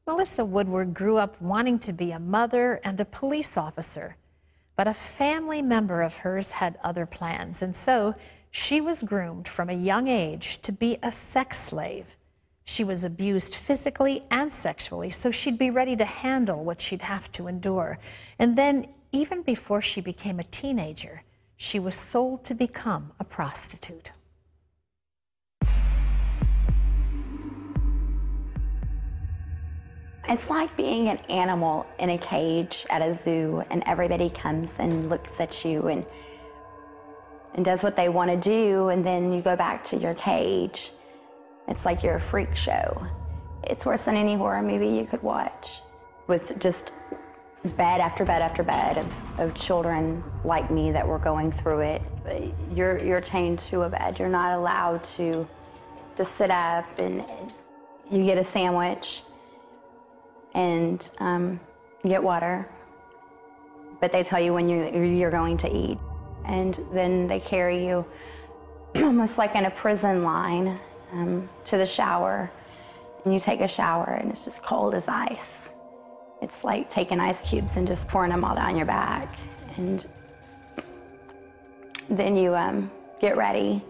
Melissa Woodward grew up wanting to be a mother and a police officer, but a family member of hers had other plans, and so she was groomed from a young age to be a sex slave. She was abused physically and sexually, so she'd be ready to handle what she'd have to endure. And then, even before she became a teenager, she was sold to become a prostitute. It's like being an animal in a cage at a zoo, and everybody comes and looks at you and does what they want to do, and then you go back to your cage. It's like you're a freak show. It's worse than any horror movie you could watch, with just bed after bed after bed of children like me that were going through it. You're chained to a bed. You're not allowed to just sit up, and you get a sandwich and get water, but they tell you when you're going to eat. And then they carry you almost like in a prison line to the shower, and you take a shower and it's just cold as ice. It's like taking ice cubes and just pouring them all down your back. And then you get ready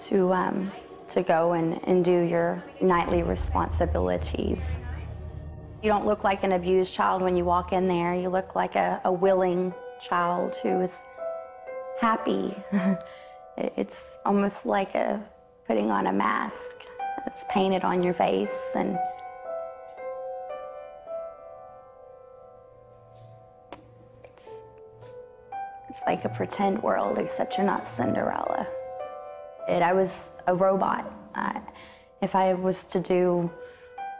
to go and do your nightly responsibilities. You don't look like an abused child when you walk in there. You look like a willing child who is happy. It's almost like putting on a mask that's painted on your face. And it's like a pretend world, except you're not Cinderella. I was a robot. If I was to do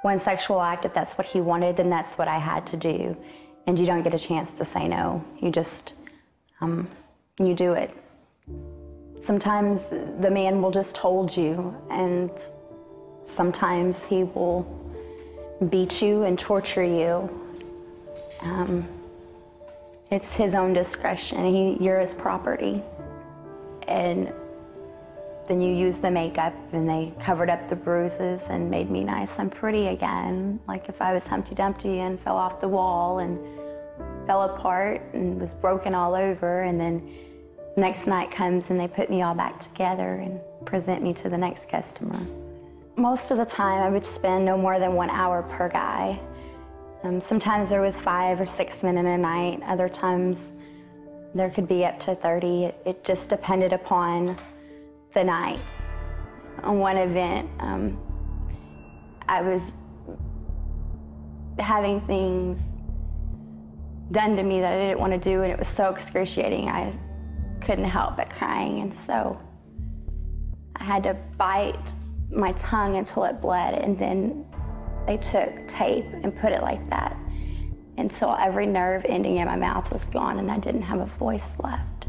one sexual act, if that's what he wanted, then that's what I had to do. And you don't get a chance to say no. You just, you do it. Sometimes the man will just hold you, and sometimes he will beat you and torture you. It's his own discretion. You're his property. And then you use the makeup, and they covered up the bruises and made me nice and pretty again. Like if I was Humpty Dumpty and fell off the wall and fell apart and was broken all over, and then the next night comes and they put me all back together and present me to the next customer. Most of the time I would spend no more than 1 hour per guy. Sometimes there was 5 or 6 men in a night. Other times there could be up to 30. It just depended upon the night. On one event, I was having things done to me that I didn't want to do, and it was so excruciating I couldn't help but crying, and so I had to bite my tongue until it bled, and then they took tape and put it like that until every nerve ending in my mouth was gone and I didn't have a voice left.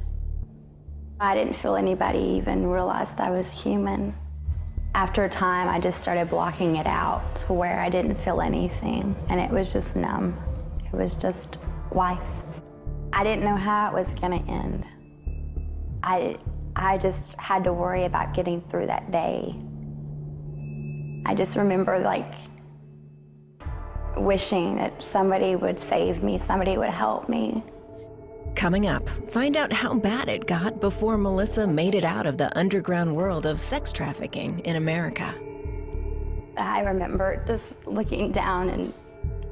I didn't feel anybody even realized I was human. After a time, I just started blocking it out to where I didn't feel anything, and it was just numb. It was just life. I didn't know how it was gonna end. I just had to worry about getting through that day. I just remember like wishing that somebody would save me, somebody would help me. Coming up, find out how bad it got before Melissa made it out of the underground world of sex trafficking in America. I remember just looking down, and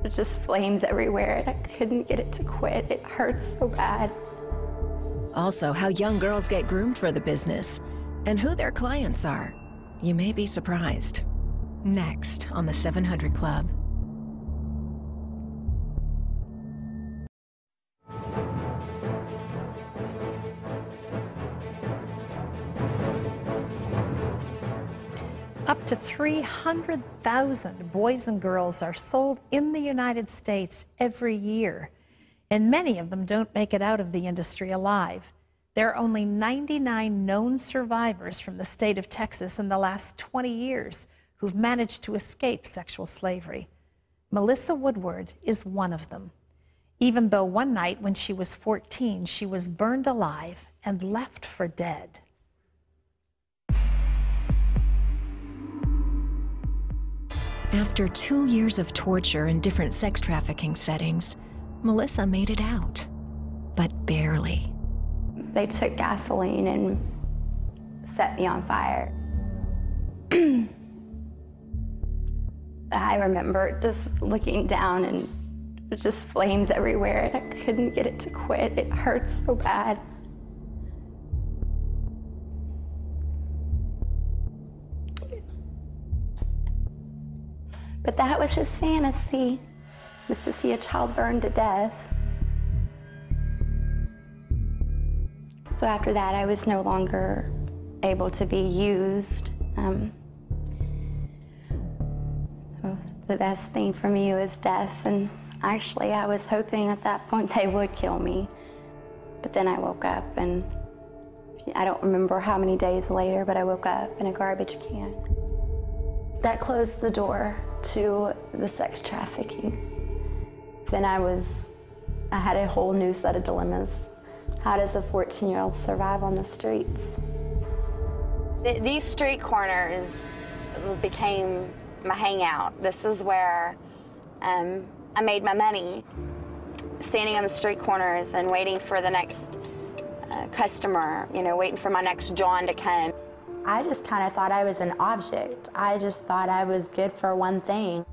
there's just flames everywhere, and I couldn't get it to quit. It hurts so bad. Also, how young girls get groomed for the business and who their clients are. You may be surprised. Next on the 700 Club. Up to 300,000 boys and girls are sold in the United States every year, and many of them don't make it out of the industry alive. There are only 99 known survivors from the state of Texas in the last 20 years who've managed to escape sexual slavery. Melissa Woodward is one of them, even though one night when she was 14, she was burned alive and left for dead. After 2 years of torture in different sex trafficking settings, Melissa made it out, but barely. They took gasoline and set me on fire. I remember just looking down and it was just flames everywhere, and I couldn't get it to quit. It hurt so bad. But that was his fantasy, was to see a child burned to death. So after that, I was no longer able to be used. So the best thing for me was death, and actually I was hoping at that point they would kill me. But then I woke up, and I don't remember how many days later, but I woke up in a garbage can. That closed the door to the sex trafficking. Then I had a whole new set of dilemmas. How does a 14-year-old survive on the streets? These street corners became my hangout. This is where I made my money, standing on the street corners and waiting for the next customer, waiting for my next John to come. I just kind of thought I was an object. I just thought I was good for one thing.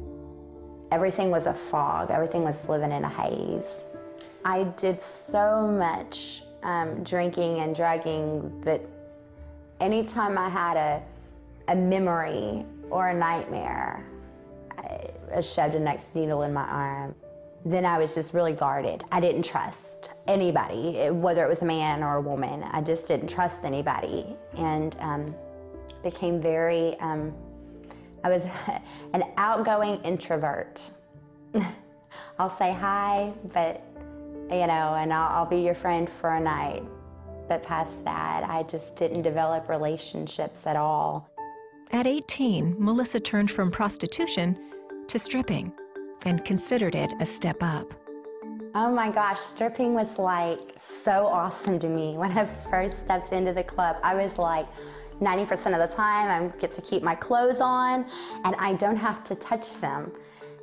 Everything was a fog. Everything was living in a haze. I did so much drinking and drugging that anytime I had a memory or a nightmare, I shoved a next needle in my arm. Then I was just really guarded. I didn't trust anybody, whether it was a man or a woman. I just didn't trust anybody, and became very, I was an outgoing introvert. I'll say hi, but, and I'll be your friend for a night. But past that, I just didn't develop relationships at all. At 18, Melissa turned from prostitution to stripping and considered it a step up. Oh my gosh, stripping was like so awesome to me. When I first stepped into the club, I was like, 90% of the time I get to keep my clothes on and I don't have to touch them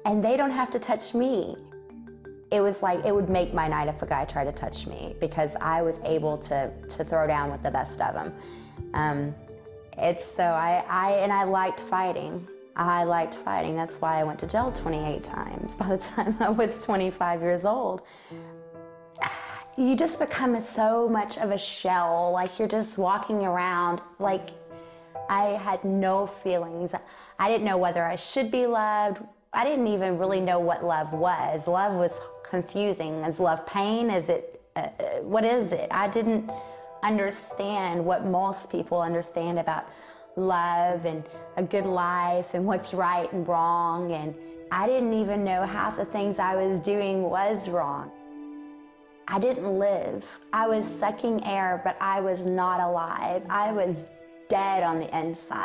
and they don't have to touch me. It was like, it would make my night if a guy tried to touch me because I was able to throw down with the best of them. I liked fighting. I liked fighting. That's why I went to jail 28 times by the time I was 25 years old. You just become so much of a shell, like you're just walking around. Like, I had no feelings. I didn't know whether I should be loved. I didn't even really know what love was. Love was confusing. Is love pain? Is it, what is it? I didn't understand what most people understand about love and a good life and what's right and wrong. And I didn't even know half the things I was doing was wrong. I didn't live. I was sucking air, but I was not alive. I was dead on the inside.